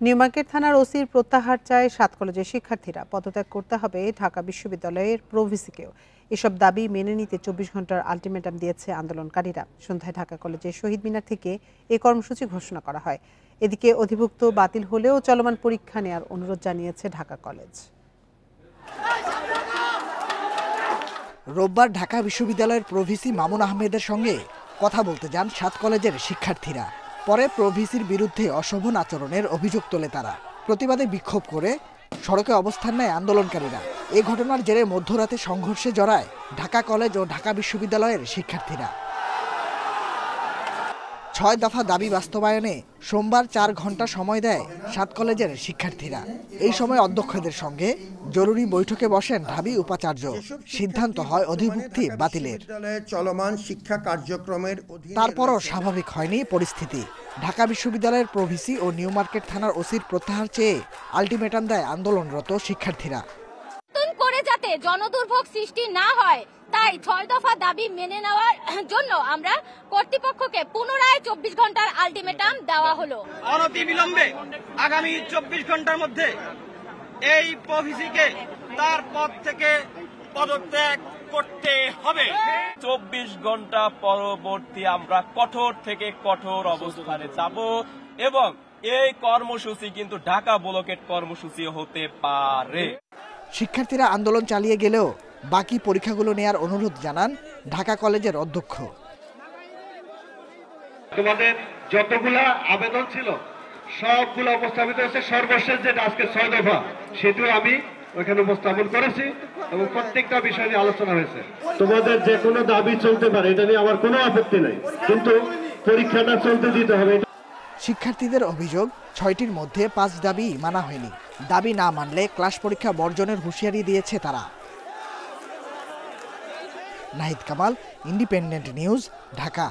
New Market থানার ওসির প্রত্যাহার চায় ৭ কলেজের শিক্ষার্থীরা। পদত্যাগ করতে হবে ঢাকা বিশ্ববিদ্যালয়ের প্রভিসিকেও। এসব দাবি মেনে নিতে ২৪ ঘন্টার আলটিমেটাম দিয়েছে আন্দোলনকারীরা। সন্ধ্যায় ঢাকা কলেজের শহীদ মিনার থেকে এই কর্মসূচি ঘোষণা করা হয়। এদিকে অধিভুক্ত বাতিল হলেও চলমান পরীক্ষা নেওয়ার অনুরোধ জানিয়েছে ঢাকা কলেজ। রোববার ঢাকা বিশ্ববিদ্যালয়ের প্রভিসি মামুন আহমেদের সঙ্গে কথা বলতে যান ৭ কলেজের শিক্ষার্থীরা। পরে প্রভিসির বিরুদ্ধে অশোভন আচরণের অভিযোগ তোলে তারা। প্রতিবাদে বিক্ষোভ করে সড়কে অবস্থান নেয় আন্দোলনকারীরা। এই ঘটনার জেরে মধ্যরাতে সংঘর্ষে জড়ায় ঢাকা কলেজ ও ঢাকা বিশ্ববিদ্যালয়ের শিক্ষার্থীরা। ৬ দফা দাবি বাস্তবায়নে সোমবার ৪ ঘন্টা সময় দেয় ৭ কলেজের শিক্ষার্থীরা। এই সময় অধ্যক্ষদের সঙ্গে জরুরি বৈঠকে বসেন ঢাবি উপাচার্য। সিদ্ধান্ত হয় অধিভুক্তি বাতিলের। চলমান শিক্ষা কার্যক্রমের তারপরও স্বাভাবিক হয়নি পরিস্থিতি। ঢাকা বিশ্ববিদ্যালয়ের প্রভিসি ও নিউমার্কেট থানার ওসির প্রত্যাহার চেয়ে আলটিমেটাম দেয় আন্দোলনরত শিক্ষার্থীরা। করে যাতে জনদুর্ভোগ সৃষ্টি না হয় তাই ৬ দফা দাবি মেনে নেওয়ার জন্য আমরা কর্তৃপক্ষকে পুনরায় ২৪ ঘন্টার আলটিমেটাম দেওয়া হলো। অনতিবিলম্বে আগামী ২৪ ঘন্টার মধ্যে এই প্রভিসিকে তার পদ থেকে পদত্যাগ করতে হবে। ২৪ ঘন্টা পরবর্তী আমরা কঠোর থেকে কঠোর অবস্থানে যাব এবং এই কর্মসূচি কিন্তু ঢাকা ব্লকেট কর্মসূচি হতে পারে। শিক্ষার্থীরা আন্দোলন চালিয়ে গেলেও বাকি পরীক্ষাগুলো নেয়ার অনুরোধ জানান ঢাকা কলেজের অধ্যক্ষ। তোমাদের যতগুলা আবেদন ছিল সবগুলো উপস্থাপিত হয়েছে। সর্বশেষ যেটা আজকে ৬ দফা সেটিও আমি ওইখানে উপস্থাপন করেছি এবং প্রত্যেকটা বিষয় নিয়ে আলোচনা হয়েছে। তোমাদের যে কোনো দাবি চলতে পারে, এটা নিয়ে আমার কোনো আপত্তি নাই, কিন্তু পরীক্ষাটা চলতে দিতে হবে। শিক্ষার্থীদের অভিযোগ ৬টির মধ্যে ৫ দাবি মানা হয়নি। দাবি না মানলে ক্লাস পরীক্ষা বর্জনের হুঁশিয়ারি দিয়েছে তারা। Nahid Kamal, independent news, Dhaka.